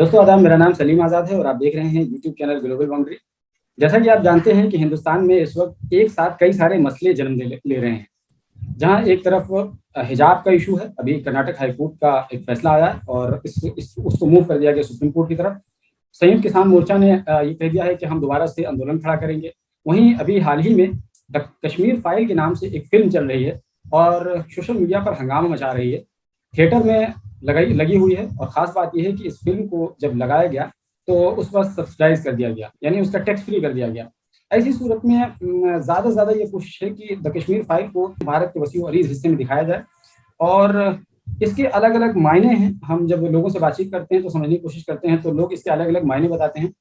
दोस्तों आदाब, मेरा नाम सलीम आज़ाद है और आप देख रहे हैं यूट्यूब चैनल ग्लोबल बाउंड्री। जैसा कि आप जानते हैं कि हिंदुस्तान में इस वक्त एक साथ कई सारे मसले जन्म ले रहे हैं। जहां एक तरफ हिजाब का इशू है, अभी कर्नाटक हाई कोर्ट का एक फैसला आया है और उसको मूव कर दिया गया सुप्रीम कोर्ट की तरफ। संयुक्त किसान मोर्चा ने ये कह दिया है कि हम दोबारा से आंदोलन खड़ा करेंगे। वहीं अभी हाल ही में द कश्मीर फाइल के नाम से एक फिल्म चल रही है और सोशल मीडिया पर हंगामा मचा रही है, थिएटर में लगी हुई है। और ख़ास बात यह है कि इस फिल्म को जब लगाया गया तो उस पर सब्सिडाइज कर दिया गया, यानी उसका टैक्स फ्री कर दिया गया। ऐसी सूरत में ज़्यादा से ज़्यादा ये कोशिश है कि द कश्मीर फाइल को भारत के वसीउ अरीज़ हिस्से में दिखाया जाए। और इसके अलग अलग मायने हैं। हम जब लोगों से बातचीत करते हैं तो समझने की कोशिश करते हैं तो लोग इसके अलग अलग मायने बताते हैं।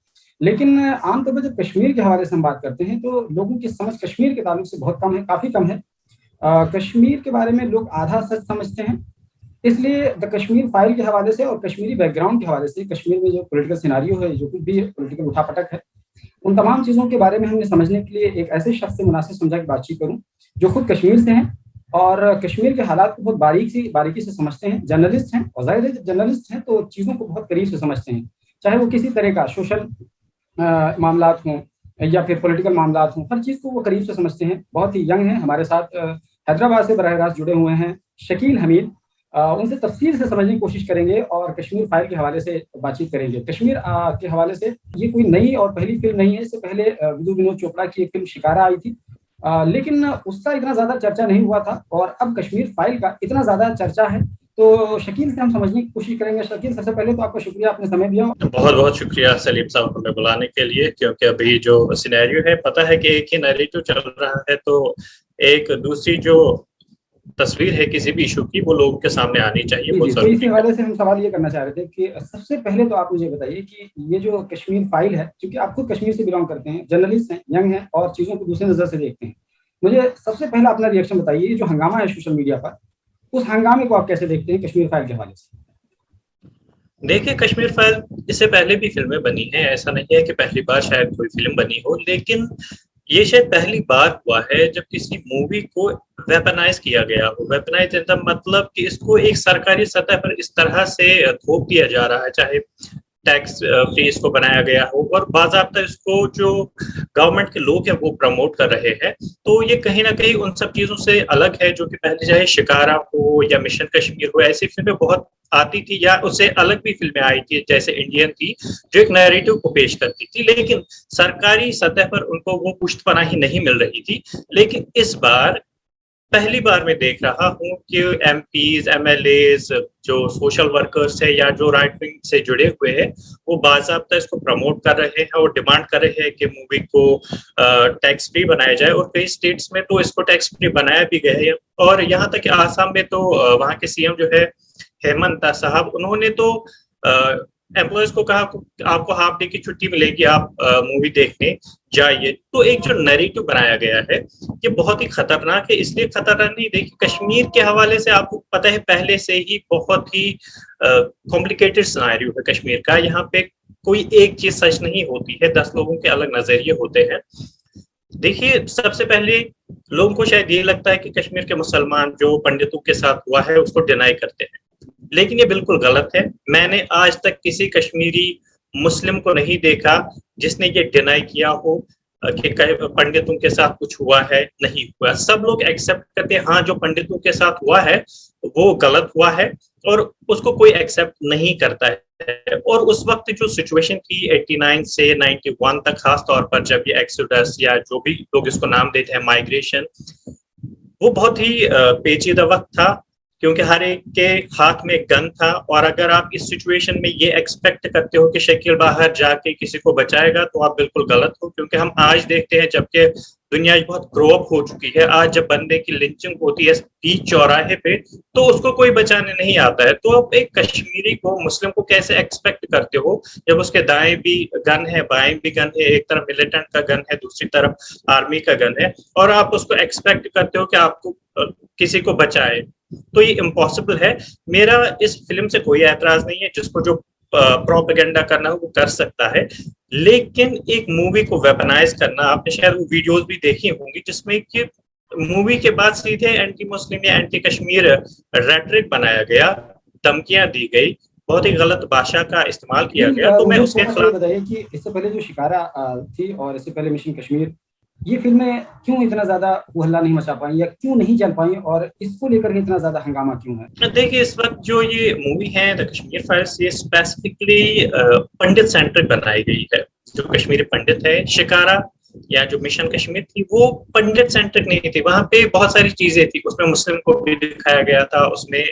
लेकिन आमतौर पर जब कश्मीर के हवाले से हम बात करते हैं तो लोगों की समझ कश्मीर के ताल्लुक से बहुत कम है, काफ़ी कम है। कश्मीर के बारे में लोग आधा सच समझते हैं। इसलिए द कश्मीर फाइल के हवाले से और कश्मीरी बैकग्राउंड के हवाले से कश्मीर में जो पॉलिटिकल सिनारियो है, जो कुछ भी पॉलिटिकल उठापटक है, उन तमाम चीज़ों के बारे में हमने समझने के लिए एक ऐसे शख्स से मुनासिब समझा कि बातचीत करूं जो खुद कश्मीर से हैं और कश्मीर के हालात को बहुत बारीकी से समझते हैं। जर्नलिस्ट हैं और ज़ाहिर है जब जर्नलिस्ट हैं तो चीज़ों को बहुत करीब से समझते हैं, चाहे वो किसी तरह का सोशल मामलात हों या फिर पॉलिटिकल मामलात हों, हर चीज़ को वो करीब से समझते हैं। बहुत ही यंग हैं। हमारे साथ हैदराबाद से बराह रास्त जुड़े हुए हैं शकील हमीद। उनसे तफसील से समझने की कोशिश करेंगे और कश्मीर फाइल के हवाले से बातचीत करेंगे। कश्मीर के हवाले से ये कोई नई और पहली फिल्म नहीं है। इससे पहले विनोद चोपड़ा की एक फिल्म शिकारा आई थी, लेकिन उसका इतना ज़्यादा चर्चा नहीं हुआ था और अब कश्मीर फाइल का इतना ज़्यादा चर्चा है। तो शकील से हम समझने की कोशिश करेंगे। शकील, सबसे पहले तो आपका शुक्रिया, आपने समय दिया। बहुत बहुत शुक्रिया सलीम साहब हमें बुलाने के लिए, क्योंकि अभी जो सिनेरियो है, पता है कि एक ही नैरेटिव चल रहा है, तो एक दूसरी जो तस्वीर है किसी भी इशू की वो लोगों के सामने आनी चाहिए। जी, तो इसी हवाले से हम सवाल ये करना चाह रहे थे कि सबसे पहले तो आप मुझे बताइए कि ये जो कश्मीर फाइल है, क्योंकि आप खुद कश्मीर से बिलोंग करते हैं, जर्नलिस्ट हैं, यंग हैं और चीज़ों को दूसरे नज़र से देखते हैं, मुझे सबसे पहले अपना रिएक्शन बताइए। ये जो हंगामा है सोशल मीडिया पर, उस हंगामे को आप कैसे देखते हैं कश्मीर फाइल के हवाले से? देखिए, कश्मीर फाइल इससे पहले भी फिल्में बनी हैं, ऐसा नहीं है कि पहली बार शायद कोई फिल्म बनी हो, लेकिन ये शायद पहली बार हुआ है जब किसी मूवी को वेपनाइज किया गया हो। वेपनाइज मतलब कि इसको एक सरकारी सतह पर इस तरह से थोप दिया जा रहा है, चाहे टैक्स फ्री इसको बनाया गया हो और बाज़ाब्ता इसको जो गवर्नमेंट के लोग हैं वो प्रमोट कर रहे हैं। तो ये कहीं ना कहीं उन सब चीज़ों से अलग है जो कि पहले चाहे शिकारा हो या मिशन कश्मीर हो, ऐसी फिल्में बहुत आती थी, या उससे अलग भी फिल्में आई थी जैसे इंडियन थी, जो एक नैरेटिव को पेश करती थी, लेकिन सरकारी सतह पर उनको वो पुष्टपनाही नहीं मिल रही थी। लेकिन इस बार पहली बार मैं देख रहा हूँ कि एमपीज, एमएलएज, जो सोशल वर्कर्स है या जो राइट विंग से जुड़े हुए हैं, वो बाज़ाब्ता इसको प्रमोट कर रहे हैं और डिमांड कर रहे हैं कि मूवी को टैक्स फ्री बनाया जाए। और कई स्टेट्स में तो इसको टैक्स फ्री बनाया भी गया है, और यहाँ तक कि आसाम में तो वहाँ के सीएम जो है हेमंत साहब, उन्होंने तो एम्प्लॉयज को कहा आपको हाफ डे की छुट्टी मिलेगी, आप मूवी देखने जाइए। तो एक जो नैरेटिव बनाया गया है ये बहुत ही खतरनाक है। इसलिए खतरनाक नहीं, देखिए कश्मीर के हवाले से आपको पता है पहले से ही बहुत ही कॉम्प्लिकेटेड सिनेरियो है कश्मीर का। यहाँ पे कोई एक चीज सच नहीं होती है, 10 लोगों के अलग नजरिए होते हैं। देखिए, सबसे पहले लोगों को शायद ये लगता है कि कश्मीर के मुसलमान जो पंडितों के साथ हुआ है उसको डिनाई करते हैं, लेकिन ये बिल्कुल गलत है। मैंने आज तक किसी कश्मीरी मुस्लिम को नहीं देखा जिसने ये डिनाई किया हो कि पंडितों के साथ कुछ हुआ है, नहीं हुआ। सब लोग एक्सेप्ट करते हैं, हाँ जो पंडितों के साथ हुआ है वो गलत हुआ है, और उसको कोई एक्सेप्ट नहीं करता है। और उस वक्त जो सिचुएशन थी 89 से 91 तक, खास तौर पर जब ये एक्सोडस या जो भी लोग इसको नाम देते हैं माइग्रेशन, वो बहुत ही पेचीदा वक्त था, क्योंकि हर एक के हाथ में गन था। और अगर आप इस सिचुएशन में ये एक्सपेक्ट करते हो कि शकील बाहर जाके किसी को बचाएगा, तो आप बिल्कुल गलत हो। क्योंकि हम आज देखते हैं, जबकि दुनिया बहुत ग्रो अप हो चुकी है, आज जब बंदे की लिंचिंग होती है बीच चौराहे पे, तो उसको कोई बचाने नहीं आता है। तो आप एक कश्मीरी को, मुस्लिम को कैसे एक्सपेक्ट करते हो जब उसके दाएं भी गन है, बाएं भी गन है, एक तरफ मिलिटेंट का गन है, दूसरी तरफ आर्मी का गन है, और आप उसको एक्सपेक्ट करते हो कि आपको किसी को बचाए? तो ये इम्पॉसिबल है। मेरा इस फिल्म से कोई ऐतराज नहीं है, जिसको जो प्रोपेगेंडा करना हो वो कर सकता है, लेकिन एक मूवी को वेपनाइज करना, आपने शायद वो वीडियोस भी देखी होंगी जिसमें कि मूवी के बाद सीधे एंटी मुस्लिम या एंटी कश्मीर रेटरिक बनाया गया, धमकियां दी गई, बहुत ही गलत भाषा का इस्तेमाल किया नहीं, गया, तो मैं मुझे उसके थोड़ा सा ये खिलाफ। बताइए कि इससे पहले जो शिकारा थी और इससे पहले मिशन कश्मीर, ये फिल्में क्यों इतना ज्यादा हल्ला नहीं मचा पाई या क्यों नहीं चल पाई, और इसको लेकर के इतना ज्यादा हंगामा क्यों है? देखिए, इस वक्त जो ये मूवी है द कश्मीर फाइल्स, ये स्पेसिफिकली पंडित सेंट्रिक बनाई गई है। जो कश्मीरी पंडित है, शिकारा या जो मिशन कश्मीर थी, वो पंडित सेंट्रिक नहीं थी। वहां पे बहुत सारी चीजें थी, उसमें मुस्लिम को भी दिखाया गया था, उसमें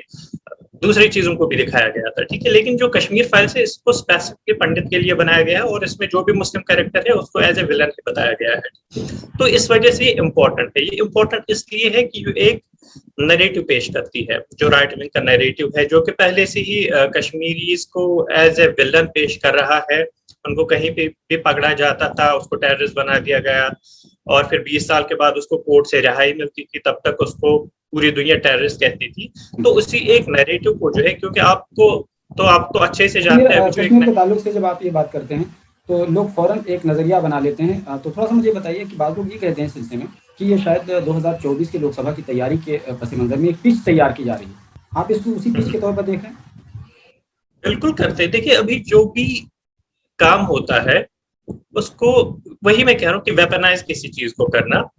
दूसरी चीजों को भी दिखाया गया था, ठीक है। लेकिन जो कश्मीर फाइल्स है, इसको स्पेसिफिकली पंडित के लिए बनाया गया है, और इसमें जो भी मुस्लिम कैरेक्टर है उसको एज ए विलन ही बताया गया है। तो इस वजह से ये इम्पोर्टेंट है। ये इम्पोर्टेंट इसलिए है कि एक नरेटिव पेश करती है, जो राइट विंग का नरेटिव है, जो कि पहले से ही कश्मीरीज को एज ए विलन पेश कर रहा है। उनको कहीं पे भी पकड़ा जाता था, उसको टेररिस्ट बना दिया गया, और फिर 20 साल के बाद उसको कोर्ट से रिहाई मिलती थी, तब तक उसको पूरी दुनिया टेररिस्ट कहती थी। तो उसी एक नैरेटिव को जो है, क्योंकि आप तो अच्छे से जानते हैं जो कश्मीर के ताल्लुक से जब आप ये बात करते हैं तो लोग फौरन एक नजरिया बना लेते हैं। तो थोड़ा सा मुझे बताइए कि बाद लोग ये कहते हैं इस सिलसिले में कि ये शायद 2024 के लोकसभा की तैयारी के पस मंजर में एक पिच तैयार की जा रही है। आप इसको उसी पिच के तौर पर देख रहे हैं? बिल्कुल करते हैं। देखिए, अभी जो भी काम होता है उसको, वही मैं कह रहा हूँ कि वेपनाइज किसी चीज को करना,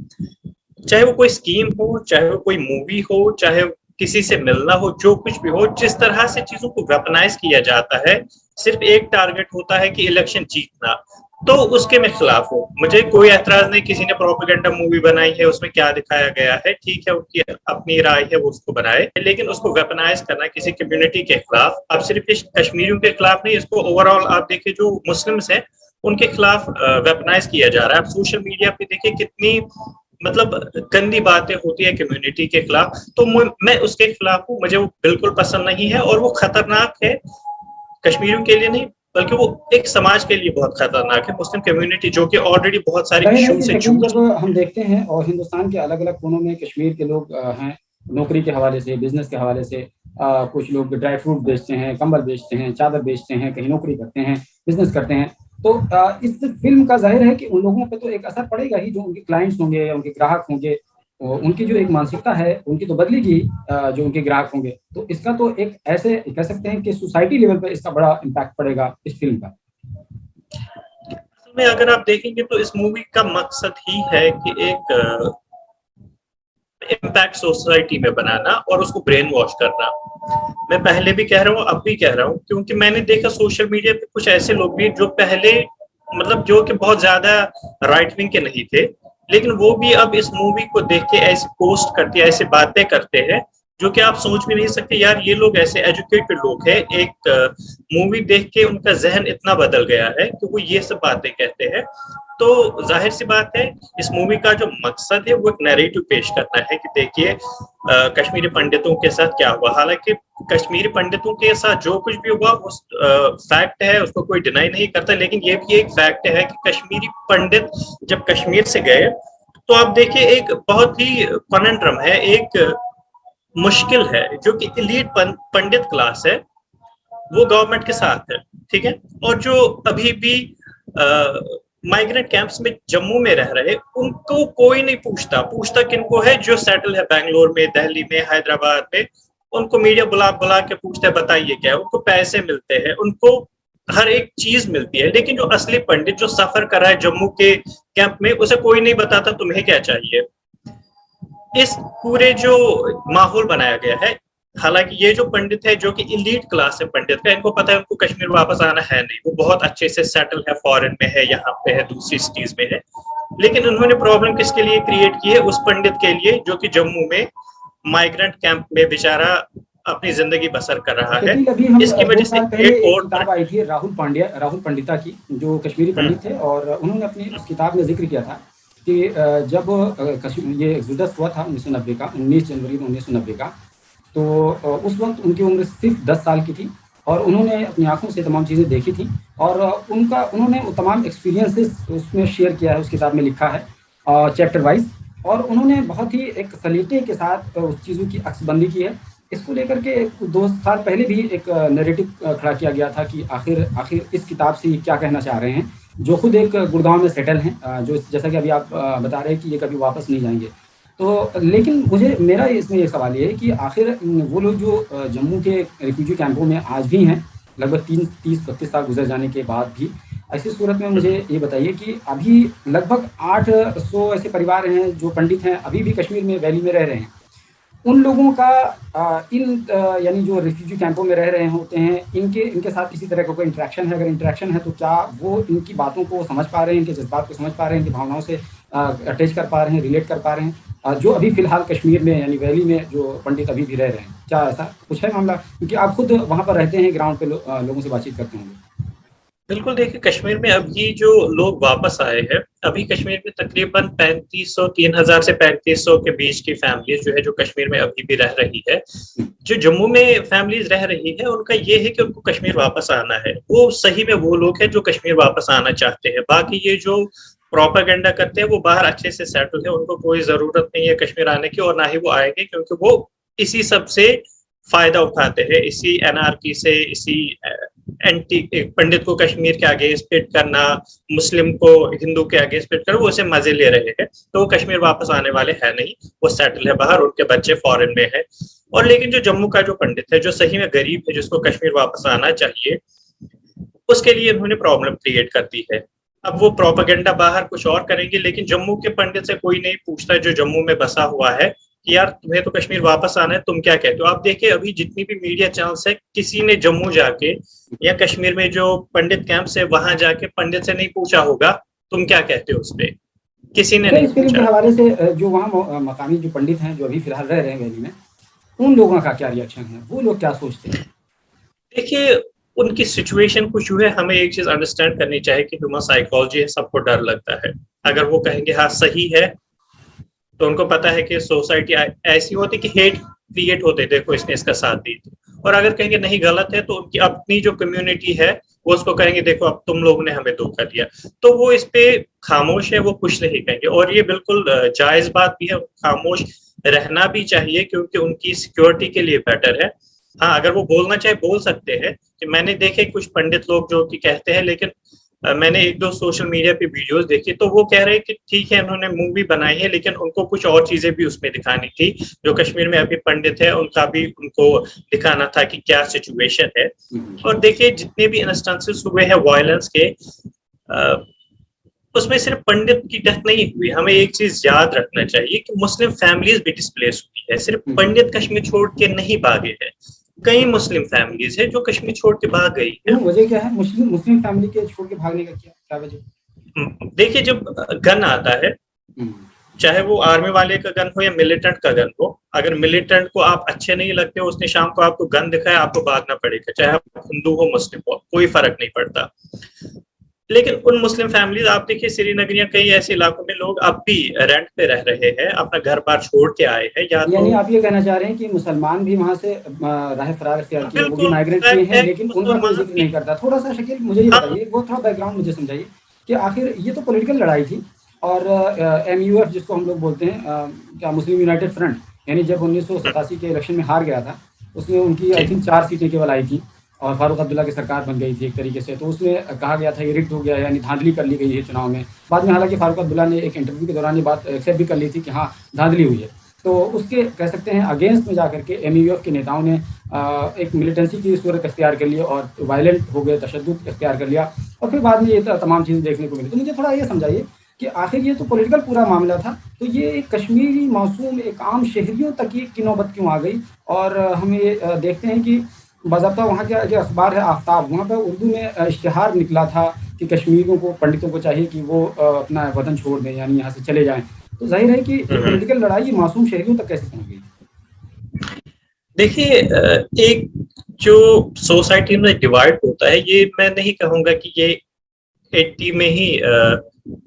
चाहे वो कोई स्कीम हो, चाहे वो कोई मूवी हो, चाहे किसी से मिलना हो, जो कुछ भी हो, जिस तरह से चीजों को वेपनाइज किया जाता है, सिर्फ एक टारगेट होता है कि इलेक्शन जीतना, तो उसके मैं खिलाफ हूँ। मुझे कोई ऐतराज नहीं, किसी ने प्रोपेगेंडा मूवी बनाई है, उसमें क्या दिखाया गया है, ठीक है, उनकी अपनी राय है, वो उसको बनाए, लेकिन उसको वेपनाइज करना किसी कम्युनिटी के खिलाफ, अब सिर्फ कश्मीरियों के खिलाफ नहीं, इसको ओवरऑल आप देखिए जो मुस्लिम्स हैं उनके खिलाफ वेपनाइज किया जा रहा है। आप सोशल मीडिया पे देखिए कितनी मतलब गंदी बातें होती है कम्युनिटी के खिलाफ, तो मैं उसके खिलाफ हूँ। मुझे वो बिल्कुल पसंद नहीं है, और वो खतरनाक है कश्मीरियों के लिए नहीं, बल्कि वो एक समाज के लिए बहुत खतरनाक है। मुस्लिम कम्युनिटी जो कि ऑलरेडी बहुत सारे जाहिर है इशू कि से लेकिन जूझ। जब हम देखते हैं और हिंदुस्तान के अलग अलग कोनों में कश्मीर के लोग हैं, नौकरी के हवाले से, बिजनेस के हवाले से, कुछ लोग ड्राई फ्रूट बेचते हैं, कंबल बेचते हैं, चादर बेचते हैं, कहीं नौकरी करते हैं, बिजनेस करते हैं। तो इस फिल्म का जाहिर है कि उन लोगों पे तो एक असर पड़ेगा ही, जो उनके क्लाइंट्स होंगे या उनके ग्राहक होंगे, उनकी जो एक मानसिकता है उनकी तो बदलेगी, जो उनके ग्राहक होंगे। तो इसका तो एक ऐसे कह सकते हैं कि सोसाइटी लेवल पे इसका बड़ा इम्पैक्ट पड़ेगा इस फिल्म का। में अगर आप देखेंगे तो इस मूवी का मकसद ही है कि एक इम्पैक्ट सोसाइटी में बनाना और उसको ब्रेन वॉश करना। मैं पहले भी कह रहा हूँ, अब भी कह रहा हूँ, क्योंकि मैंने देखा सोशल मीडिया पे कुछ ऐसे लोग भी जो पहले मतलब जो कि बहुत ज्यादा राइट विंग के नहीं थे, लेकिन वो भी अब इस मूवी को देख के ऐसे पोस्ट करते हैं, ऐसे बातें करते हैं, जो कि आप सोच भी नहीं सकते यार, ये लोग ऐसे एजुकेटेड लोग हैं, एक मूवी देख के उनका जहन इतना बदल गया है कि वो ये सब बातें कहते हैं। तो जाहिर सी बात है, इस मूवी का जो मकसद है वो एक नैरेटिव पेश करना है कि देखिए कश्मीरी पंडितों के साथ क्या हुआ। हालांकि कश्मीरी पंडितों के साथ जो कुछ भी हुआ वो फैक्ट है, उसको कोई डिनाई नहीं करता, लेकिन ये भी एक फैक्ट है कि कश्मीरी पंडित जब कश्मीर से गए तो आप देखिए एक बहुत ही कॉन्ट्रम है, एक मुश्किल है, जो कि एलीट पंडित क्लास है वो गवर्नमेंट के साथ है, ठीक है। और जो अभी भी माइग्रेंट कैंप्स में जम्मू में रह रहे, उनको कोई नहीं पूछता किनको है, जो सेटल है बैंगलोर में, दिल्ली में, हैदराबाद में, उनको मीडिया बुला बुला के पूछते हैं बताइए क्या है, उनको पैसे मिलते हैं, उनको हर एक चीज मिलती है, लेकिन जो असली पंडित जो सफर कर रहा है जम्मू के कैंप में, उसे कोई नहीं बताता तुम्हें क्या चाहिए। इस पूरे जो माहौल बनाया गया है, हालांकि ये जो पंडित है जो कि इलीट क्लास है पंडित का, इनको पता है उनको कश्मीर वापस आना है नहीं, वो बहुत अच्छे से सेटल है, फॉरेन में है, यहाँ पे है, दूसरी सिटीज में है, लेकिन उन्होंने प्रॉब्लम किसके लिए क्रिएट की है? उस पंडित के लिए जो कि जम्मू में माइग्रेंट कैंप में बेचारा अपनी जिंदगी बसर कर रहा है। अभी हम इसकी 2 वजह से साल पहले एक और किताब आई थी राहुल पंडिता की, जो कश्मीरी पंडित थे, और उन्होंने अपनी उस किताब में जिक्र किया था कि जब ये एक्सोडस हुआ था 1990 का, 19 जनवरी 1990 का, तो उस वक्त उनकी उम्र सिर्फ 10 साल की थी, और उन्होंने अपनी आंखों से तमाम चीज़ें देखी थी, और उन्होंने तमाम एक्सपीरियंसेस उसमें शेयर किया है, उस किताब में लिखा है चैप्टर वाइज, और उन्होंने बहुत ही एक सलीके के साथ उस चीज़ों की अक्सबंदी की है। इसको लेकर के 2 साल पहले भी एक नैरेटिव खड़ा किया गया था कि आखिर इस किताब से क्या कहना चाह रहे हैं, जो खुद एक गुड़गांव में सेटल हैं, जो जैसा कि अभी आप बता रहे हैं कि ये कभी वापस नहीं जाएंगे। तो लेकिन मेरा इसमें ये सवाल ये है कि आखिर वो लोग जो जम्मू के रिफ्यूजी कैंपों में आज भी हैं, लगभग 30-32 साल गुजर जाने के बाद भी। ऐसी सूरत में मुझे ये बताइए कि अभी लगभग 800 ऐसे परिवार हैं जो पंडित हैं, अभी भी कश्मीर में वैली में रह रहे हैं। उन लोगों का यानी जो रिफ्यूजी कैंपों में रह रहे होते हैं, इनके साथ किसी तरह का कोई इंटरेक्शन है? अगर इंटरेक्शन है तो क्या वो इनकी बातों को समझ पा रहे हैं, इनके जज्बात को समझ पा रहे हैं, इनकी भावनाओं से अटैच कर पा रहे हैं, रिलेट कर पा रहे हैं? जो अभी फ़िलहाल कश्मीर में यानी वैली में जो पंडित अभी भी रह रहे हैं, क्या ऐसा कुछ है मामला? क्योंकि आप खुद वहाँ पर रहते हैं, ग्राउंड पे लोगों से बातचीत करते होंगे। बिल्कुल, देखिए कश्मीर में अभी जो लोग वापस आए हैं, अभी कश्मीर में तकरीबन 3500 3000 से 3500 के बीच की फैमिलीज जो है जो कश्मीर में अभी भी रह रही है। जो जम्मू में फैमिलीज रह रही है उनका ये है कि उनको कश्मीर वापस आना है। वो सही में वो लोग हैं जो कश्मीर वापस आना चाहते हैं। बाकी ये जो प्रोपेगेंडा करते हैं वो बाहर अच्छे से सेटल है, उनको कोई जरूरत नहीं है कश्मीर आने की, और ना ही वो आएंगे, क्योंकि वो इसी सब से फायदा उठाते हैं, इसी एनआरकी से, इसी एंटी पंडित को कश्मीर के अगेंस्ट पिट करना, मुस्लिम को हिंदू के अगेंस्ट पिट करना, वो उसे मजे ले रहे हैं। तो वो कश्मीर वापस आने वाले हैं नहीं, वो सेटल है बाहर, उनके बच्चे फॉरेन में है। और लेकिन जो जम्मू का जो पंडित है, जो सही में गरीब है, जिसको कश्मीर वापस आना चाहिए, उसके लिए इन्होंने प्रॉब्लम क्रिएट कर दी है। अब वो प्रोपेगेंडा बाहर कुछ और करेंगे, लेकिन जम्मू के पंडित से कोई नहीं पूछता जो जम्मू में बसा हुआ है कि यार तुम्हें तो कश्मीर वापस आना है, तुम क्या कहते हो? आप देखिए अभी जितनी भी मीडिया चैनल्स है, किसी ने जम्मू जाके या कश्मीर में जो पंडित कैंप है वहां जाके पंडित से नहीं पूछा होगा तुम क्या कहते हो उस पर, किसी ने अच्छा, नहीं इस फिल्म के पूछा। हवाले से जो वहाँ मकामी जो पंडित हैं जो अभी फिलहाल रह रहे हैं वैली में, उन लोगों का क्या रिएक्शन है? वो लोग क्या सोचते हैं? देखिए उनकी सिचुएशन कुछ है, हमें एक चीज अंडरस्टैंड करनी चाहिए कि ह्यूमन साइकोलॉजी है, सबको डर लगता है। अगर वो कहेंगे हाँ सही है, तो उनको पता है कि सोसाइटी ऐसी होती कि हेट क्रिएट होते, देखो इसने इसका साथ दी थी। और अगर कहेंगे नहीं गलत है, तो उनकी अपनी जो कम्युनिटी है वो उसको कहेंगे देखो अब तुम लोगों ने हमें धोखा दिया। तो वो इस पे खामोश है, वो कुछ नहीं कहेंगे, और ये बिल्कुल जायज बात भी है, खामोश रहना भी चाहिए, क्योंकि उनकी सिक्योरिटी के लिए बेटर है। हाँ, अगर वो बोलना चाहे बोल सकते हैं। कि मैंने देखे कुछ पंडित लोग जो कि कहते हैं, लेकिन मैंने एक दो सोशल मीडिया पे वीडियोस देखी, तो वो कह रहे हैं कि ठीक है इन्होंने मूवी बनाई है, लेकिन उनको कुछ और चीजें भी उसमें दिखानी थी। जो कश्मीर में अभी पंडित है उनका भी उनको दिखाना था कि क्या सिचुएशन है। और देखिए जितने भी इंस्टेंसेस हुए हैं वायलेंस के, उसमें सिर्फ पंडित की डेथ नहीं हुई। हमें एक चीज याद रखना चाहिए कि मुस्लिम फैमिलीज भी डिस्प्लेस हुई है, सिर्फ पंडित कश्मीर छोड़ के नहीं भागे हैं। कई मुस्लिम फैमिलीज है जो कश्मीर छोड़ के भाग गई है। वजह क्या है मुस्लिम मुस्लिम फैमिली के छोड़ के भागने का? क्या वजह? देखिए जब गन आता है, चाहे वो आर्मी वाले का गन हो या मिलिटेंट का गन हो, अगर मिलिटेंट को आप अच्छे नहीं लगते हो, उसने शाम को आपको गन दिखाया, आपको भागना पड़ेगा, चाहे आप हिंदू हो मुस्लिम हो, कोई फर्क नहीं पड़ता। लेकिन उन मुस्लिम फैमिलीज आप देखिए श्रीनगर या कई ऐसे इलाकों में लोग अब भी रेंट पे रह रहे हैं, अपना घर बार छोड़ के आए हैं। या यानी तो आप ये कहना चाह रहे हैं कि मुसलमान भी वहाँ से राह फरार इख्तियार किए, वो भी बिल्कुल माइग्रेट हुए हैं, लेकिन उनका कोई मुसलमान जिक्र भी। नहीं करता। थोड़ा सा शकील मुझे ये हाँ, बताइए, वो थोड़ा बैकग्राउंड मुझे समझाइए कि आखिर ये तो पॉलिटिकल लड़ाई थी, और MUF जिसको हम लोग बोलते हैं, क्या मुस्लिम यूनाइटेड फ्रंट, यानी जब 1987 के इलेक्शन में हार गया था, उसमें उनकी आई थिंक 4 सीटें केवल आई थी, और फारूक अब्दुल्ला की सरकार बन गई थी एक तरीके से। तो उसमें कहा गया था ये रिग्ड हो गया है, यानी धांधली कर ली गई है चुनाव में। बाद में हालांकि फारूक अब्दुल्ला ने एक इंटरव्यू के दौरान ये बात एक्सेप्ट भी कर ली थी कि हाँ धांधली हुई है। तो उसके कह सकते हैं अगेंस्ट में जाकर के MUF के नेताओं ने एक मिलिटेंसी की सूरत इख्तियार कर लिया और वायलेंट हो गए, तशद्दुद इख्तियार कर लिया, और फिर बाद में ये तमाम चीज़ें देखने को मिली। तो मुझे थोड़ा ये समझाइए कि आखिर ये तो पॉलिटिकल पूरा मामला था, तो ये एक कश्मीरी मासूम एक आम शहरियों तक ये की नौबत क्यों आ गई? और हम ये देखते हैं कि बाज़ाब्ता वहाँ का जो अखबार है आफ्ताब, वहाँ पर उर्दू में इश्तिहार निकला था कि कश्मीरियों को, पंडितों को चाहिए कि वो अपना वतन छोड़ दें, यानी यहाँ से चले जाएं। तो जाहिर है कि ये पॉलिटिकल लड़ाई मासूम शहरियों तक कैसे पहुँच गई? देखिए एक जो सोसाइटी में डिवाइड होता है, ये मैं नहीं कहूंगा कि ये 80 में ही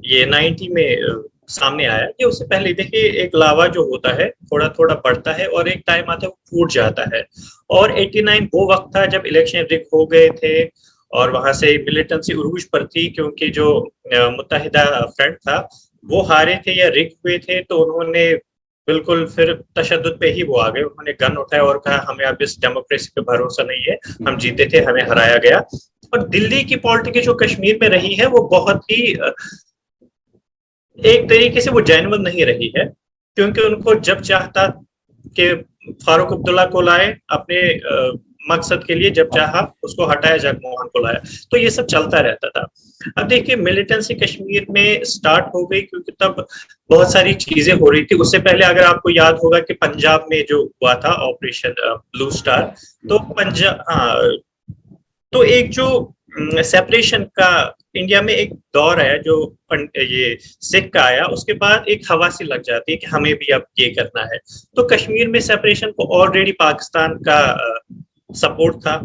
ये 90 में सामने आया। ये उससे पहले देखिए एक लावा जो होता है थोड़ा थोड़ा बढ़ता है, और एक टाइम आता है वो फूट जाता है। और 89 वो वक्त था जब इलेक्शन रिग हो गए थे, और वहां से मिलिटेंसी उरूज पर थी, क्योंकि जो मुत्तहिदा फ्रंट था वो हारे थे या रिग हुए थे। तो उन्होंने बिल्कुल फिर तशद्दुद पे ही वो आ गए, उन्होंने गन उठाया और कहा हमें अब इस डेमोक्रेसी पे भरोसा नहीं है, हम जीते थे, हमें हराया गया। और दिल्ली की पॉलिटिक्स जो कश्मीर में रही है वो बहुत ही एक तरीके से वो जेन्युइन नहीं रही है, क्योंकि उनको जब चाहता कि फारूक अब्दुल्ला को लाए, अपने मकसद के लिए जब चाहा उसको हटाया, जगमोहन को लाया। तो ये सब चलता रहता था। अब देखिए मिलिटेंसी कश्मीर में स्टार्ट हो गई क्योंकि तब बहुत सारी चीजें हो रही थी। उससे पहले अगर आपको याद होगा कि पंजाब में जो हुआ था ऑपरेशन ब्लू स्टार, तो पंजाब, हाँ, तो एक जो सेपरेशन का इंडिया में एक दौर है जो ये सिख का आया, उसके बाद एक हवा सी लग जाती है कि हमें भी अब ये करना है। तो कश्मीर में सेपरेशन को ऑलरेडी पाकिस्तान का सपोर्ट था।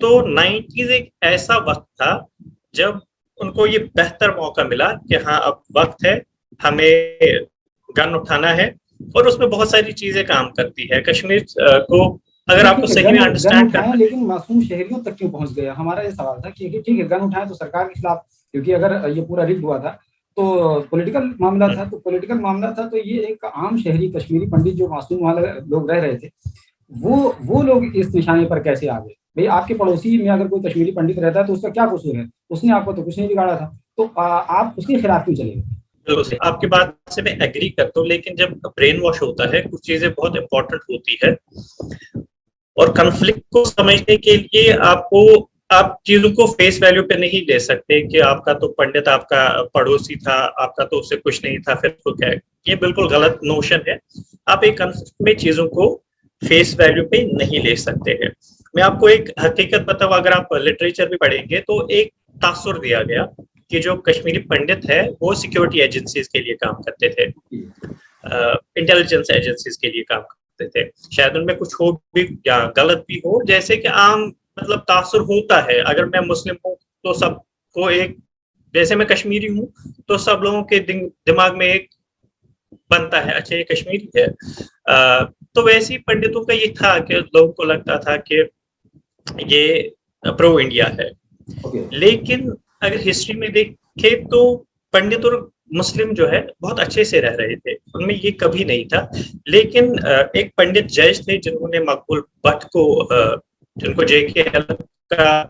तो 90s एक ऐसा वक्त था जब उनको ये बेहतर मौका मिला कि हाँ अब वक्त है, हमें गन उठाना है, और उसमें बहुत सारी चीजें काम करती है। कश्मीर को अगर आपको सही में अंडरस्टैंड करना है, लेकिन मासूम शहरियों तक क्यों पहुंच गया? हमारा ये सवाल था कि ठीक है गन उठाए तो सरकार के खिलाफ, क्योंकि अगर ये पूरा रिग हुआ था तो पॉलिटिकल मामला था, तो ये एक आम शहरी कश्मीरी पंडित जो मासूम वाले लोग रह रहे थे, वो लोग इस निशाने पर कैसे आ गए? भाई आपके पड़ोसी में अगर कोई कश्मीरी पंडित रहता है तो उसका क्या कसूर है? उसने आपको तो कुछ नहीं बिगाड़ा था, तो आप उसके खिलाफ क्यों चले गए? आपकी बात से मैं एग्री करता हूँ, लेकिन जब ब्रेन वॉश होता है कुछ चीजें बहुत इंपॉर्टेंट होती है, और कॉन्फ्लिक्ट को समझने के लिए आप चीजों को फेस वैल्यू पे नहीं ले सकते कि आपका तो पंडित आपका पड़ोसी था, आपका तो उससे कुछ नहीं था, फिर तो क्या है। ये बिल्कुल गलत नोशन है। आप एक कॉन्फ्लिक्ट में चीजों को फेस वैल्यू पे नहीं ले सकते हैं। मैं आपको एक हकीकत बताऊं, अगर आप लिटरेचर भी पढ़ेंगे तो एक तासुर दिया गया कि जो कश्मीरी पंडित है वो सिक्योरिटी एजेंसीज के लिए काम करते थे, इंटेलिजेंस एजेंसीज के लिए काम करते थे। शायद उनमें कुछ हो भी या गलत भी हो, जैसे कि आम मतलब तासुर होता है। अगर मैं मुस्लिम हूँ तो सबको एक, जैसे मैं कश्मीरी हूँ तो सब लोगों के दिमाग में एक बनता है, अच्छा ये कश्मीरी है। तो वैसे ही पंडितों का ये था कि लोगों को लगता था कि ये प्रो इंडिया है। लेकिन अगर हिस्ट्री में देखे तो पंडित और मुस्लिम जो है बहुत अच्छे से रह रहे थे, उनमें ये कभी नहीं था। लेकिन एक पंडित जज थे जिन्होंने मकबूल भट्ट को, जिनको JK का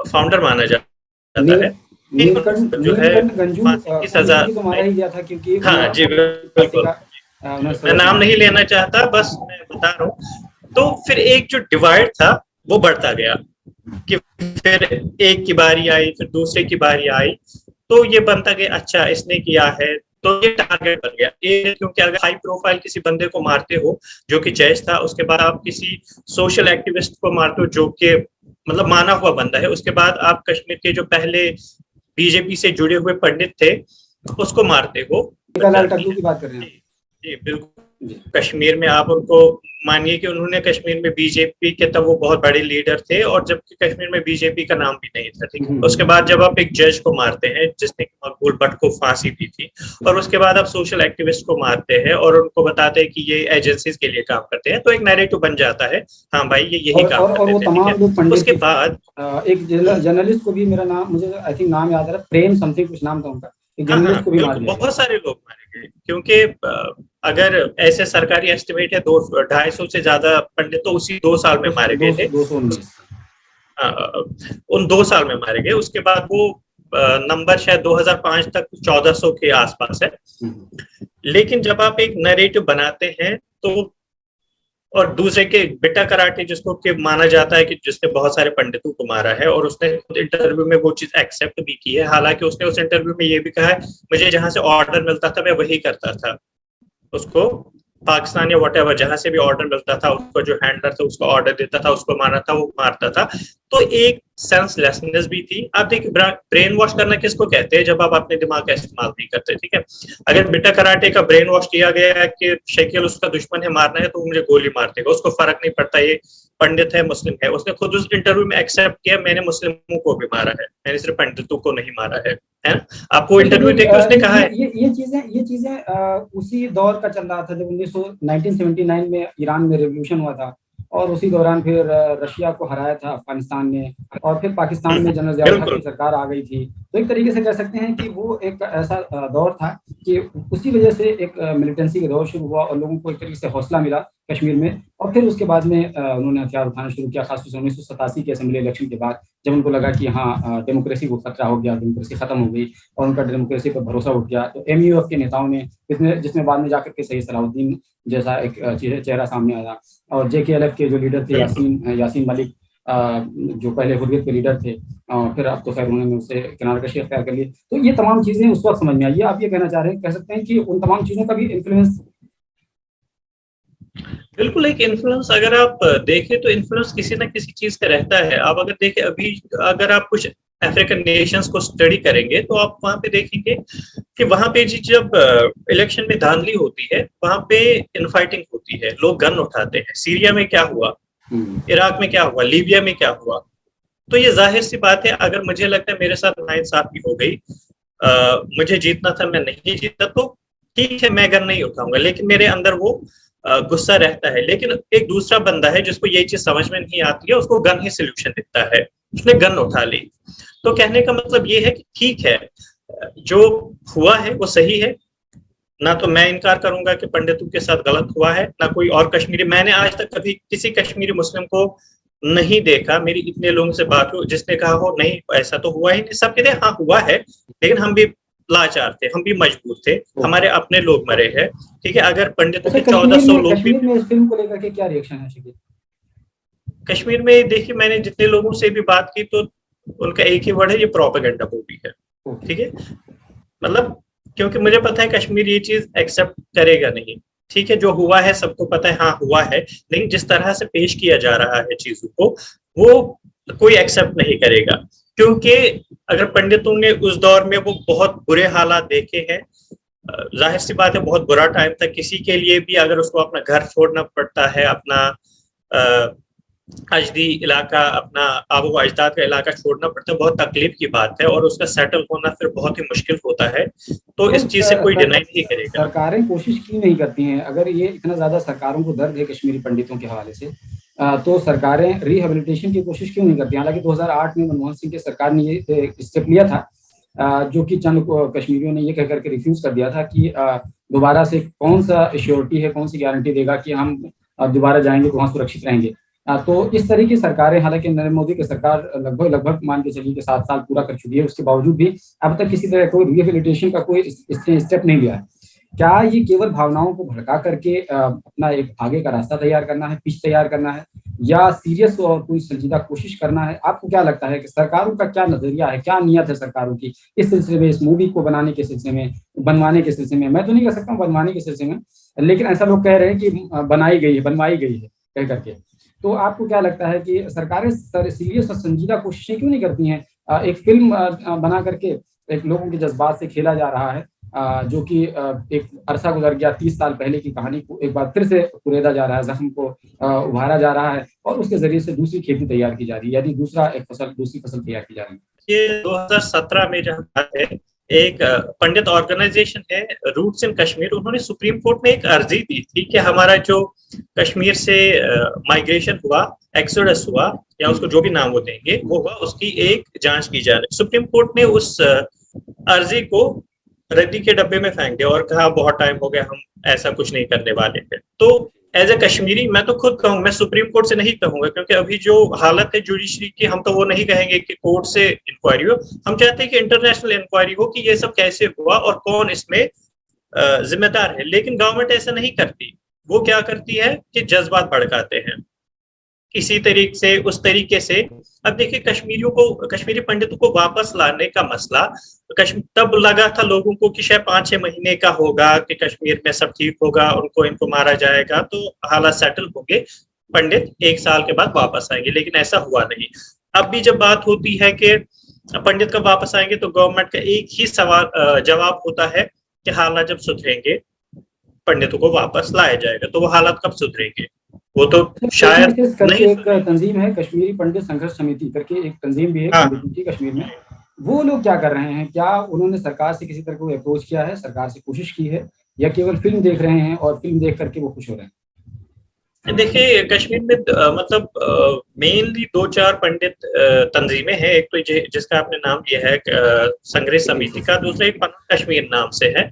फाउंडर माना जाता है, जो है फांसी की सजा, हाँ जी बिल्कुल, मैं नाम नहीं लेना चाहता, बस मैं बता रहा हूँ। तो फिर एक जो डिवाइड था वो बढ़ता गया कि फिर एक की बारी आई, फिर दूसरे की बारी आई, तो ये बनता गया अच्छा इसने किया है, तो ये टारगेट बन गया। क्योंकि अगर हाई प्रोफाइल किसी बंदे को मारते हो जो कि जज था, उसके बाद आप किसी सोशल एक्टिविस्ट को मारते हो जो कि मतलब माना हुआ बंदा है, उसके बाद आप कश्मीर के जो पहले बीजेपी से जुड़े हुए पंडित थे उसको मारते हो। लाल टक्कू की बात कर रहे हैं जी बिल्कुल। कश्मीर में आप उनको मानिए कि उन्होंने कश्मीर में बीजेपी के तब वो बहुत बड़े लीडर थे, और जबकि कश्मीर में बीजेपी का नाम भी नहीं था, ठीक है। उसके बाद जब आप एक जज को मारते हैं जिसने मकबूल भट्ट को फांसी दी थी, और उसके बाद आप सोशल एक्टिविस्ट को मारते हैं और उनको बताते हैं कि ये एजेंसीज के लिए काम करते हैं, तो एक नैरेटिव बन जाता है, हाँ भाई ये यही काम करते थे। उसके बाद एक जर्नलिस्ट को भी, मेरा नाम मुझे आई थिंक नाम याद आ रहा है, प्रेम समथिंग कुछ नाम था उनका, जर्नलिस्ट को भी मार दिया। बहुत सारे लोग मारे गए, क्योंकि अगर ऐसे सरकारी एस्टिमेट है 250 से ज्यादा पंडित तो उसी 2 साल में मारे गए थे, उन 2 साल में मारे गए। उसके बाद वो नंबर शायद 2005 तक 1400 के आसपास है। लेकिन जब आप एक नैरेटिव बनाते हैं तो, और दूसरे के बिट्टा कराटे जिसको कि माना जाता है कि जिसने बहुत सारे पंडितों को मारा है, और उसने खुद इंटरव्यू में वो चीज एक्सेप्ट भी की है, हालांकि उसने उस इंटरव्यू में ये भी कहा है मुझे जहां से ऑर्डर मिलता था मैं वही करता था। उसको पाकिस्तान या व्हाटएवर जहां से भी ऑर्डर मिलता था, उसको जो हैंडलर था उसको ऑर्डर देता था, उसको मारना था वो मारता था। तो एक सेंसलेसनेस भी थी। आप देखिए ब्रेन वॉश करना किसको कहते हैं, जब आप अपने दिमाग का इस्तेमाल नहीं करते, ठीक है। अगर बिट्टा कराटे का ब्रेन वॉश किया गया है कि शकील उसका दुश्मन है, मारना है तो मुझे गोली मार देगा, उसको फर्क नहीं पड़ता ये पंडित है मुस्लिम है। उसने खुद उस इंटरव्यू में एक्सेप्ट किया मैंने मुस्लिमों को भी मारा है, मैंने सिर्फ पंडितों को नहीं मारा है ना। आपको इंटरव्यू देखिए उसने कहा है। ये चीजें उसी दौर का चल रहा था जब 1979 में ईरान में रेवोल्यूशन हुआ था, और उसी दौरान फिर रशिया को हराया था अफगानिस्तान में, और फिर पाकिस्तान में जनरल ज़िया की सरकार आ गई थी। तो एक तरीके से कह सकते हैं कि वो एक ऐसा दौर था कि उसी वजह से एक मिलिटेंसी का दौर शुरू हुआ और लोगों को एक तरीके से हौसला मिला कश्मीर में, और फिर उसके बाद में उन्होंने हथियार उठाना शुरू किया, खासतौर से 1987 के असेंबली इलेक्शन के बाद। जब उनको लगा कि हाँ डेमोक्रेसी को खतरा हो गया, डेमोक्रेसी खत्म हो गई और उनका डेमोक्रेसी पर भरोसा उठ गया, तो एमयूएफ के नेताओं ने जिसमें बाद में जाकर के सैयद सलाहुद्दीन जैसा एक चेहरा सामने आया, और जेकेएलएफ के जो लीडर थे यासीन मलिक, जो पहले हुर्रियत के लीडर थे, फिर अब तो खैर उन्होंने उससे किनारकशी अख्तियार कर ली। तो ये तमाम चीजें उस वक्त समझ में आई। आप ये कहना चाह रहे हैं, कह सकते हैं कि उन तमाम चीजों का भी इन्फ्लुएंस? बिल्कुल, एक इन्फ्लुएंस अगर आप देखें तो इन्फ्लुएंस किसी ना किसी चीज का रहता है। आप अगर देखें अभी, अगर आप कुछ अफ्रीकन नेशंस को स्टडी करेंगे तो आप वहां पे देखेंगे कि वहां पे जी जब इलेक्शन में धांधली होती है, वहां पे इनफाइटिंग होती है, लोग गन उठाते हैं। सीरिया में क्या हुआ, इराक में क्या हुआ, लीबिया में क्या हुआ। तो ये जाहिर सी बात है, अगर मुझे लगता है मेरे साथ नाइंसाफी हो गई, मुझे जीतना था, मैं नहीं जीता, तो ठीक है, मैं गन नहीं उठाऊंगा, लेकिन मेरे अंदर वो गुस्सा रहता है। लेकिन एक दूसरा बंदा है जिसको ये चीज समझ में नहीं आती है, उसको गन ही सोल्यूशन दिखता है, उसने गन उठा ली। तो कहने का मतलब ये है कि ठीक है, जो हुआ है वो सही है। ना तो मैं इनकार करूंगा कि पंडितों के साथ गलत हुआ है, ना कोई और कश्मीरी, मैंने आज तक कभी किसी कश्मीरी मुस्लिम को नहीं देखा, मेरी इतने लोगों से बात हो जिसने कहा हो नहीं ऐसा तो हुआ ही नहीं। सब कहते हाँ हुआ है, लेकिन हम भी लाचार थे, हम भी मजबूर थे, हमारे अपने लोग मरे हैं। ठीक है, अगर पंडितों के 1400 लोग भी। कश्मीर में इस फिल्म को लेकर के क्या रिएक्शन है शिकीर? कश्मीर में देखिए, मैंने जितने लोगों से भी बात की तो उनका एक ही वर्ड है, ये प्रोपेगेंडा मूवी है। ठीक है, मतलब क्योंकि मुझे पता है कश्मीर ये चीज एक्सेप्ट करेगा नहीं। ठीक है, जो हुआ है सबको पता है, हाँ हुआ है, लेकिन जिस तरह से पेश किया जा रहा है चीजों को, वो कोई एक्सेप्ट नहीं करेगा। क्योंकि अगर पंडितों ने उस दौर में वो बहुत बुरे हालात देखे हैं, जाहिर सी बात है बहुत बुरा टाइम था किसी के लिए भी, अगर उसको अपना घर छोड़ना पड़ता है, अपना अजदी इलाका, अपना आबो अजदाद का इलाका छोड़ना पड़ता है, बहुत तकलीफ की बात है, और उसका सेटल होना फिर बहुत ही मुश्किल होता है। तो इस चीज से कोई डिनाई नहीं करेगा। सरकारें कोशिश क्यों नहीं करती हैं? अगर ये इतना ज्यादा सरकारों को दर्द है कश्मीरी पंडितों के हवाले से, तो सरकारें रिहेबिलिटेशन की कोशिश क्यों नहीं करती? हालांकि 2008 में मनमोहन सिंह की सरकार ने ये स्टेप लिया था, जो कि चंद कश्मीरियों ने ये कह करके रिफ्यूज कर दिया था कि दोबारा से कौन सा श्योरिटी है, कौन सी गारंटी देगा कि हम दोबारा जाएंगे तो वहाँ सुरक्षित रहेंगे। तो इस तरह की सरकारें, हालांकि नरेंद्र मोदी की सरकार लगभग मान के चलिए कि 7 साल पूरा कर चुकी है, उसके बावजूद भी अब तक किसी तरह कोई रिहेबिलिटेशन का कोई स्टेप नहीं लिया है। क्या ये केवल भावनाओं को भड़का करके अपना एक आगे का रास्ता तैयार करना है, पिच तैयार करना है, या सीरियस और कोई संजीदा कोशिश करना है? आपको क्या लगता है कि सरकारों का क्या नजरिया है, क्या नियत है सरकारों की इस सिलसिले में, इस मूवी को बनाने के सिलसिले में, बनवाने के सिलसिले में? मैं तो नहीं कह सकता हूँ बनवाने के सिलसिले में, लेकिन ऐसा लोग कह रहे हैं कि बनवाई गई है कह करके। तो आपको क्या लगता है कि सरकारें सीरियस और संजीदा कोशिशें क्यों नहीं करती हैं? एक फिल्म बना करके एक लोगों के जज्बात से खेला जा रहा है, जो कि एक अरसा गुजर गया, 30 साल पहले की कहानी को एक बार फिर से कुरेदा जा रहा है, जख्म को उभारा जा रहा है, और उसके जरिए से दूसरी खेती तैयार की जा रही है, यानी दूसरी फसल तैयार की जा रही है। ये 2017 में जहाँ बात है, एक पंडित ऑर्गेनाइजेशन है रूट्स इन कश्मीर, उन्होंने सुप्रीम कोर्ट में एक अर्जी दी थी कि हमारा जो कश्मीर से माइग्रेशन हुआ, एक्सोडस हुआ, या उसको जो भी नाम वो देंगे वो हुआ, उसकी एक जांच की जा रही। सुप्रीम कोर्ट ने उस अर्जी को रद्दी के डब्बे में फेंक दिया और कहा बहुत टाइम हो गया, हम ऐसा कुछ नहीं करने वाले थे। तो एज ए कश्मीरी मैं तो खुद कहूँ, मैं सुप्रीम कोर्ट से नहीं कहूंगा, क्योंकि अभी जो हालत है जुडिशरी की, हम तो वो नहीं कहेंगे कि कोर्ट से इंक्वायरी हो, हम चाहते हैं कि इंटरनेशनल इंक्वायरी हो कि ये सब कैसे हुआ और कौन इसमें जिम्मेदार है। लेकिन गवर्नमेंट ऐसा नहीं करती, वो क्या करती है कि जज्बात भड़काते हैं इसी तरीके से, उस तरीके से। अब देखिए, कश्मीरी पंडितों को वापस लाने का मसला तब लगा था लोगों को कि शायद 5-6 महीने का होगा, कि कश्मीर में सब ठीक होगा, इनको मारा जाएगा तो हालात सेटल होंगे, पंडित 1 साल के बाद वापस आएंगे, लेकिन ऐसा हुआ नहीं। अब भी जब बात होती है कि पंडित कब वापस आएंगे, तो गवर्नमेंट का एक ही जवाब होता है कि हालात जब सुधरेंगे पंडितों को वापस लाया जाएगा। तो वो हालात कब सुधरेंगे, वो तो शायद नहीं। एक तंजीम है कश्मीरी पंडित संघर्ष समिति करके, एक तंजीम भी है पंडितों की कश्मीर में। वो लोग क्या कर रहे हैं? क्या उन्होंने सरकार से किसी तरह को अप्रोच किया है, सरकार से कोशिश की है, या केवल फिल्म देख रहे हैं और फिल्म देख करके वो खुश हो रहे हैं? देखिए, कश्मीर में मतलब मेनली 2-4 पंडित तंजीमें हैं। एक तो जिसका आपने नाम लिया है संघर्ष समिति का, दूसरा एक पनन कश्मीर नाम से है।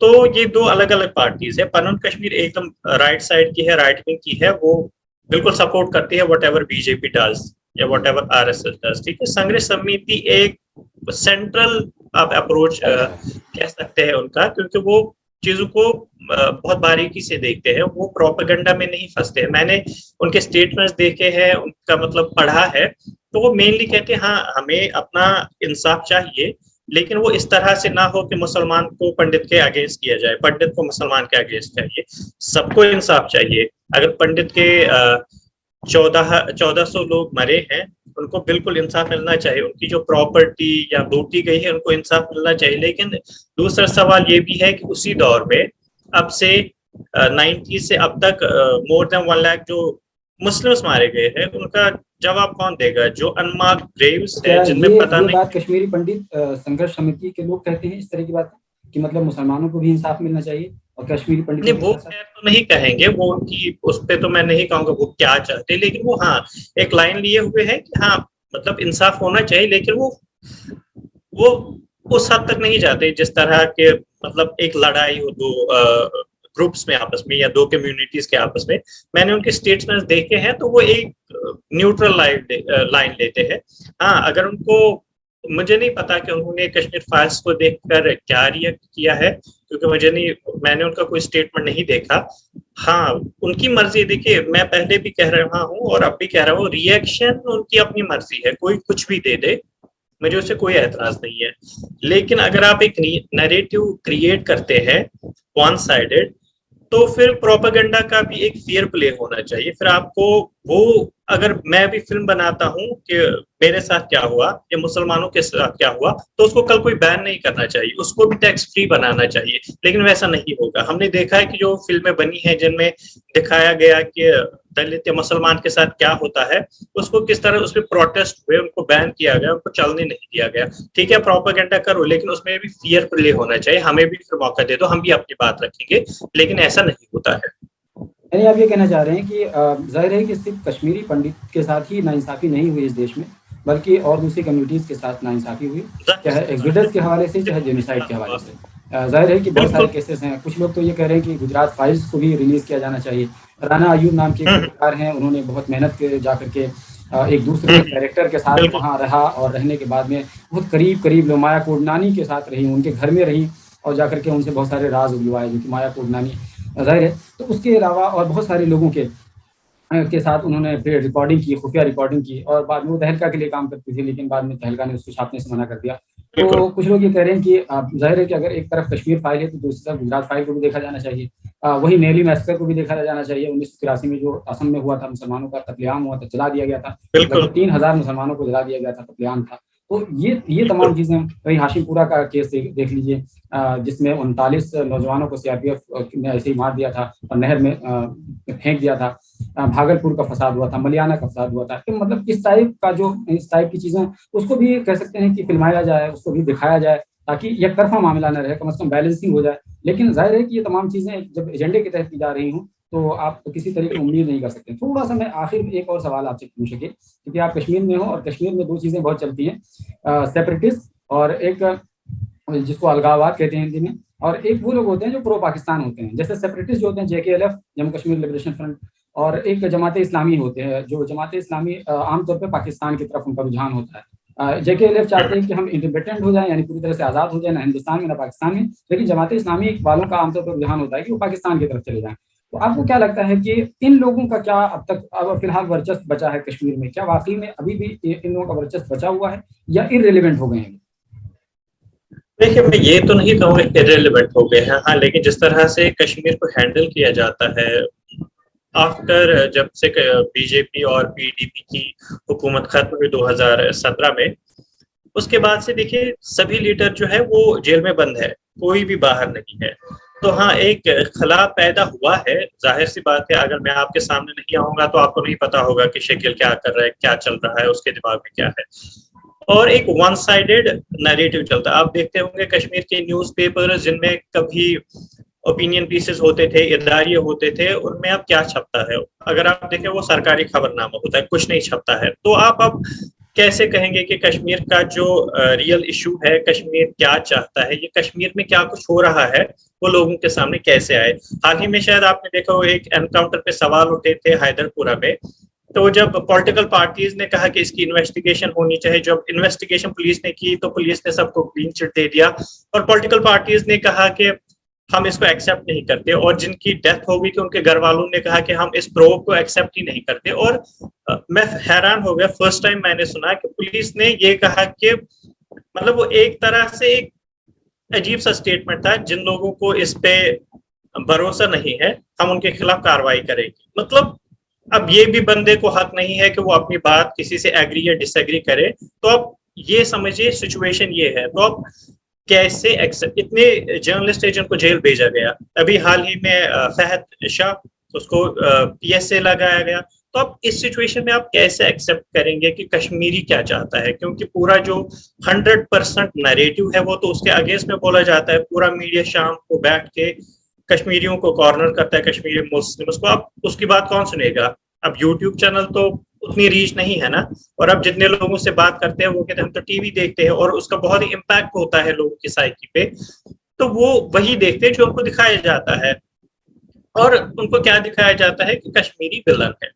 तो ये 2 अलग अलग पार्टीज है। पनन कश्मीर एकदम राइट साइड की है, राइट विंग की है, वो बिल्कुल सपोर्ट करती है व्हाटएवर बीजेपी डज। या वॉट एवर RSS डज, ठीक है। संघर्ष समिति एक सेंट्रल आप अप्रोच कह सकते हैं उनका, क्योंकि वो चीजों को बहुत बारीकी से देखते हैं, वो प्रोपेगेंडा में नहीं फंसते हैं। मैंने उनके स्टेटमेंट्स देखे हैं, उनका मतलब पढ़ा है, तो वो मेनली कहते हैं हाँ हमें अपना इंसाफ चाहिए, लेकिन वो इस तरह से ना हो कि मुसलमान को पंडित के अगेंस्ट किया जाए, पंडित को मुसलमान के अगेंस्ट चाहिए, सबको इंसाफ चाहिए। अगर पंडित के 1400 लोग मरे हैं, उनको बिल्कुल इंसाफ मिलना चाहिए, उनकी जो प्रॉपर्टी या लूटी गई है उनको इंसाफ मिलना चाहिए। लेकिन दूसरा सवाल ये भी है कि उसी दौर में अब से 90 से अब तक मोर देन 1 लाख जो मुस्लिम्स मारे गए हैं, उनका जवाब कौन देगा? जो अनमार्क्ड ग्रेव्स है जिनमें पता ये नहीं। बात कश्मीरी पंडित संघर्ष समिति के लोग कहते हैं इस तरह की बात कि मतलब मुसलमानों को भी इंसाफ मिलना चाहिए और कश्मीरी पंडित नहीं, वो खैर तो नहीं कहेंगे, वो उनकी उस पे तो मैं नहीं कहूंगा वो क्या चाहते, लेकिन वो हाँ एक लाइन लिए हुए है कि हाँ मतलब इंसाफ होना चाहिए, लेकिन वो उस हद तक नहीं जाते जिस तरह के मतलब एक लड़ाई हो दो ग्रुप्स में आपस में या दो कम्युनिटीज के आपस में। मैंने उनके स्टेटमेंट्स देखे हैं, तो वो एक न्यूट्रल लाइन लेते हैं। हाँ, अगर उनको, मुझे नहीं पता कि उन्होंने कश्मीर फाइल्स को देखकर क्या रिएक्ट किया है, क्योंकि मैंने उनका कोई स्टेटमेंट नहीं देखा। हाँ, उनकी मर्जी, देखिए मैं पहले भी कह रहा हूँ और अब भी कह रहा हूँ, रिएक्शन उनकी अपनी मर्जी है, कोई कुछ भी दे दे, मुझे उससे कोई एतराज नहीं है। लेकिन अगर आप एक नैरेटिव क्रिएट करते हैं वन साइडेड, तो फिर प्रोपेगेंडा का भी एक फेयर प्ले होना चाहिए। फिर आपको वो, अगर मैं भी फिल्म बनाता हूँ कि मेरे साथ क्या हुआ या मुसलमानों के साथ क्या हुआ, तो उसको कल कोई बैन नहीं करना चाहिए, उसको भी टैक्स फ्री बनाना चाहिए। लेकिन वैसा नहीं होगा। हमने देखा है कि जो फिल्में बनी हैं जिनमें दिखाया गया कि दलित या मुसलमान के साथ क्या होता है, उसको किस तरह उस पर प्रोटेस्ट हुए, उनको बैन किया गया, उनको चलने नहीं दिया गया। ठीक है, प्रोपेगेंडा करो, लेकिन उसमें भी फेयर प्ले होना चाहिए। हमें भी फिर मौका दे दो, हम भी अपनी बात रखेंगे, लेकिन ऐसा नहीं होता है। यानी आप ये कहना चाह रहे हैं कि जाहिर है कि सिर्फ कश्मीरी पंडित के साथ ही नाइंसाफी नहीं हुई इस देश में, बल्कि और दूसरी कम्युनिटीज़ के साथ नाइंसाफी हुई, चाहे एक्सोडस के हवाले से, चाहे जेनोसाइड के हवाले से। जाहिर है कि बहुत सारे केसेस हैं। कुछ लोग तो ये कह रहे हैं कि गुजरात फाइल्स को भी रिलीज़ किया जाना चाहिए। राना अयूब नाम के पत्रकार हैं, उन्होंने बहुत मेहनत के जा करके एक दूसरे कैरेक्टर के साथ वहाँ रहा, और रहने के बाद में बहुत करीब लोग माया कोडनानी के साथ रही, उनके घर में रही, और जाकर के उनसे बहुत सारे राज उगलवाए, जो कि माया कोडनानी जाहिर है। तो उसके अलावा और बहुत सारे लोगों के साथ उन्होंने फिर रिकॉर्डिंग की, खुफिया रिकॉर्डिंग की, और बाद में वो तहलका के लिए काम करती थी, लेकिन बाद में तहलका ने उसको छापने से मना कर दिया। तो कुछ लोग ये कह रहे हैं कि जाहिर है कि अगर एक तरफ कश्मीर फाइल है तो दूसरी तरफ गुजरात फाइल को भी देखा जाना चाहिए। वही नेली मैसेकर को भी देखा जाना चाहिए। 1983 में जो असम में हुआ था, मुसलमानों का कत्लेआम हुआ था, जला दिया गया था, लगभग 3000 मुसलमानों को जला दिया गया था, कत्लेआम था। तो ये तमाम चीज़ें। वही हाशिमपुरा का केस देख लीजिए, जिसमें 39 नौजवानों को सीआरपीएफ ने ऐसे ही मार दिया था और नहर में फेंक दिया था। भागलपुर का फसाद हुआ था, मलियाना का फसाद हुआ था। तो मतलब इस टाइप की चीज़ें उसको भी कह सकते हैं कि फिल्माया जाए, उसको भी दिखाया जाए, ताकि एक तरफा मामला न रहे, कम से कम बैलेंसिंग हो जाए। लेकिन जाहिर है कि ये तमाम चीज़ें जब एजेंडे के तहत की जा रही हूँ, तो आप तो किसी तरीके की उम्मीद नहीं कर सकते। थोड़ा सा मैं आखिर में एक और सवाल आपसे पूछ सके, क्योंकि आप कश्मीर में हो और कश्मीर में दो चीज़ें बहुत चलती हैं, सेपरेटिस्ट और एक जिसको अलगाववाद कहते हैं हिंदी में, और एक वो लोग होते हैं जो प्रो पाकिस्तान होते हैं। जैसे सेपरेटिस्ट जो होते हैं JKLF, Jammu Kashmir liberation front, और एक जमात इस्लामी होते हैं, जो जमात इस्लामी आमतौर पर पाकिस्तान की तरफ उनका रुझान होता है। JKLF चाहते हैं कि हम इंडिपेंडेंट हो जाएं, यानी पूरी तरह से आज़ाद हो जाए, ना हिंदुस्तान में ना पाकिस्तान में। लेकिन जमात इस्लामी वालों का आमतौर पर रुझान होता है कि वो पाकिस्तान की तरफ चले जाएं। तो आपको क्या लगता है कि इन लोगों का क्या अब फिलहाल वर्चस्व बचा है कश्मीर में? क्या वाकई में अभी भी इन लोगों का वर्चस्व बचा हुआ है, या इररिलेवेंट हो गए हैं? देखिए, मैं ये तो नहीं कहूँगा इररिलेवेंट हो गए हैं, हाँ, लेकिन जिस तरह से कश्मीर को हैंडल किया जाता है आफ्टर, जब से बीजेपी और PDP की हुकूमत खत्म हुई 2017 में, उसके बाद से देखिए सभी लीडर जो है वो जेल में बंद है, कोई भी बाहर नहीं है। तो हाँ, एक खला पैदा हुआ है। जाहिर सी बात है, अगर मैं आपके सामने नहीं आऊंगा तो आपको नहीं पता होगा कि शकील क्या कर रहा है, क्या चल रहा है, उसके दिमाग में क्या है। और एक वन साइडेड नैरेटिव चलता है। आप देखते होंगे कश्मीर के न्यूज़पेपर जिनमें कभी ओपिनियन पीसेस होते थे, इदारिये होते थे, उनमें अब क्या छपता है? अगर आप देखें वो सरकारी खबरनामा होता है, कुछ नहीं छपता है। तो आप अब कैसे कहेंगे कि कश्मीर का जो रियल इशू है, कश्मीर क्या चाहता है, ये कश्मीर में क्या कुछ हो रहा है, वो लोगों के सामने कैसे आए? हाल ही में शायद आपने देखा हो, एक एनकाउंटर पे सवाल उठे थे हैदरपुरा में, तो जब पॉलिटिकल पार्टीज ने कहा कि इसकी इन्वेस्टिगेशन होनी चाहिए, जब इन्वेस्टिगेशन पुलिस ने की तो पुलिस ने सबको क्लीन चिट दे दिया और पॉलिटिकल पार्टीज ने कहा कि हम इसको एक्सेप्ट नहीं करते, और जिनकी डेथ हो गई थी उनके घर वालों ने कहा कि हम इस प्रोब को एक्सेप्ट ही नहीं करते। और मैं हैरान हो गया, फर्स्ट टाइम मैंने सुना कि पुलिस ने ये कहा कि मतलब वो एक तरह से एक अजीब सा स्टेटमेंट था, जिन लोगों को इस पे भरोसा नहीं है हम उनके खिलाफ कार्रवाई करेंगे। मतलब अब ये भी बंदे को हक नहीं है कि वो अपनी बात किसी से एग्री या डिसएग्री करे। तो अब ये समझिए सिचुएशन ये है, तो अब कैसे एक्सेप्ट, इतने जर्नलिस्ट है जिनको जेल भेजा गया, अभी हाल ही में फहद शाह, उसको PSA लगाया गया। तो अब इस सिचुएशन में आप कैसे एक्सेप्ट करेंगे कि कश्मीरी क्या चाहता है, क्योंकि पूरा जो 100% नैरेटिव है वो तो उसके अगेंस्ट में बोला जाता है। पूरा मीडिया शाम को बैठ के कश्मीरियों को कॉर्नर करता है, कश्मीरी मुस्लिम्स को। अब उसकी बात कौन सुनेगा? अब यूट्यूब चैनल तो उतनी रीच नहीं है ना, और अब जितने लोगों से बात करते हैं वो कहते हैं हम तो टीवी देखते हैं, और उसका बहुत ही इम्पैक्ट होता है लोगों की साइकी पे। तो वो वही देखते हैं जो उनको दिखाया जाता है, और उनको क्या दिखाया जाता है कि कश्मीरी विलन है,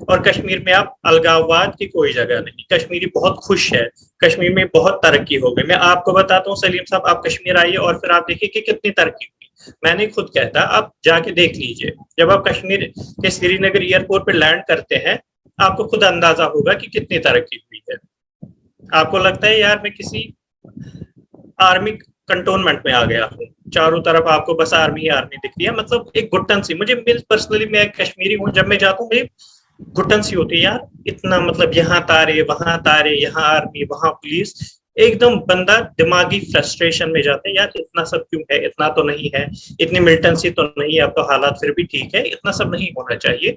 और कश्मीर में आप अलगाववाद की कोई जगह नहीं। कश्मीरी बहुत खुश है, कश्मीर में बहुत तरक्की हो गई। मैं आपको बताता हूँ सलीम साहब, आप कश्मीर आइए और फिर आप देखिए कि कितनी तरक्की हुई। मैंने खुद कहता, आप जाके देख लीजिए, जब आप कश्मीर के श्रीनगर एयरपोर्ट पे लैंड करते हैं आपको खुद अंदाजा होगा कि कितनी तरक्की हुई है। आपको लगता है यार मैं किसी आर्मी कंटोनमेंट में आ गया हूँ, चारों तरफ आपको बस आर्मी ही आर्मी दिख रही है। मतलब एक घुटन सी, मुझे पर्सनली, मैं कश्मीरी हूँ, जब मैं जाता हूँ मुझे घुटन सी होती है यार, इतना मतलब यहाँ तारे, यहाँ आर्मी, वहां पुलिस, एकदम बंदा दिमागी फ्रस्ट्रेशन में जाते हैं। यार इतना सब क्यों है, इतना तो नहीं है, इतनी मिलिटेंसी तो नहीं है, अब तो हालात फिर भी ठीक है, इतना सब नहीं होना चाहिए।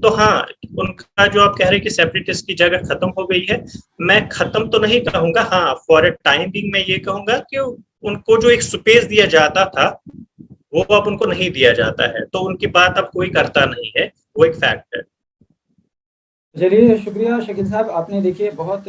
तो हाँ, उनका जो आप कह रहे हैं कि सेपरेटिस्ट की जगह खत्म हो गई है, मैं खत्म तो नहीं कहूंगा, हाँ फॉर ए टाइम बिंग मैं ये कहूंगा कि उनको जो एक स्पेस दिया जाता था वो अब उनको नहीं दिया जाता है, तो उनकी बात अब कोई करता नहीं है, वो एक फैक्ट है। चलिए, शुक्रिया शकील साहब, आपने देखिए बहुत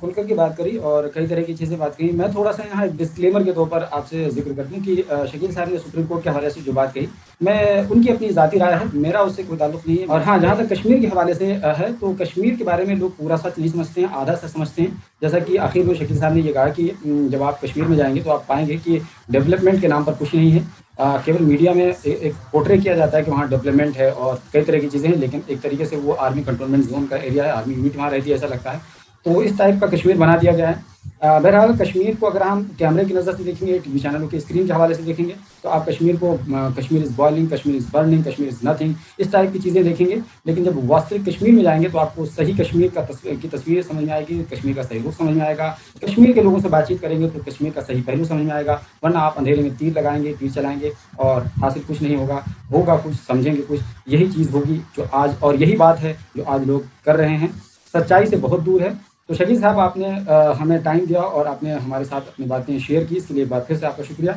खुलकर की बात करी और कई तरह की चीज़ें बात कही। मैं थोड़ा सा यहाँ एक डिस्क्लेमर के तौर पर आपसे जिक्र कर दूँ कि शकील साहब ने सुप्रीम कोर्ट के हवाले से जो बात कही, मैं उनकी अपनी ज़ाती राय है, मेरा उससे कोई ताल्लुक नहीं है। और हाँ, जहाँ तक कश्मीर के हवाले से है, तो कश्मीर के बारे में लोग पूरा सच नहीं समझते हैं, आधा सच समझते हैं। जैसा कि आखिर में शकील साहब ने ये कहा कि जब आप कश्मीर में जाएंगे तो आप पाएंगे कि डेवलपमेंट के नाम पर कुछ नहीं है। केवल मीडिया में एक पोर्ट्रे किया जाता है कि वहाँ डेवलपमेंट है और कई तरह की चीज़ें हैं, लेकिन एक तरीके से वो आर्मी कंटोनमेंट जोन का एरिया है, आर्मी यूनिट वहाँ रहती है, ऐसा लगता है। तो इस टाइप का कश्मीर बना दिया गया है। बहरहाल कश्मीर को अगर हम कैमरे की नज़र से देखेंगे, टीवी चैनलों की स्क्रीन के हवाले से देखेंगे, तो आप कश्मीर को Kashmir is boiling, Kashmir is burning, Kashmir is nothing, इस टाइप की चीज़ें देखेंगे। लेकिन जब वास्तविक कश्मीर में जाएंगे तो आपको सही कश्मीर की तस्वीर समझ में आएगी, कश्मीर का सही रूप समझ में आएगा। कश्मीर के लोगों से बातचीत करेंगे तो कश्मीर का सही पहलू समझ में आएगा, वरना आप अंधेरे में तीर लगाएंगे, तीर चलाएंगे और हासिल कुछ नहीं होगा। होगा कुछ, समझेंगे कुछ, यही चीज़ होगी जो आज, और यही बात है जो आज लोग कर रहे हैं, सच्चाई से बहुत दूर है। तो शकील साहब, आपने हमें टाइम दिया और आपने हमारे साथ अपनी बातें शेयर की, इसके लिए एक बार फिर से आपका शुक्रिया।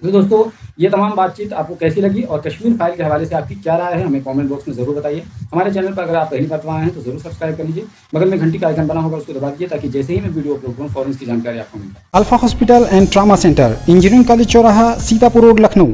तो दोस्तों, ये तमाम बातचीत आपको कैसी लगी और कश्मीर फाइल के हवाले से आपकी क्या राय है, हमें कमेंट बॉक्स में ज़रूर बताइए। हमारे चैनल पर अगर आप पहली बार आए हैं तो ज़रूर सब्सक्राइब कर लीजिए, बगल में घंटी का आइकन बना होगा उसको दबा दीजिए, ताकि जैसे ही मैं वीडियो अपलोड करूँ फ़ौरन इसकी जानकारी आपको मिल जाए। Alpha hospital and trauma centre, engineering college चौराहा, सीतापुर रोड, लखनऊ।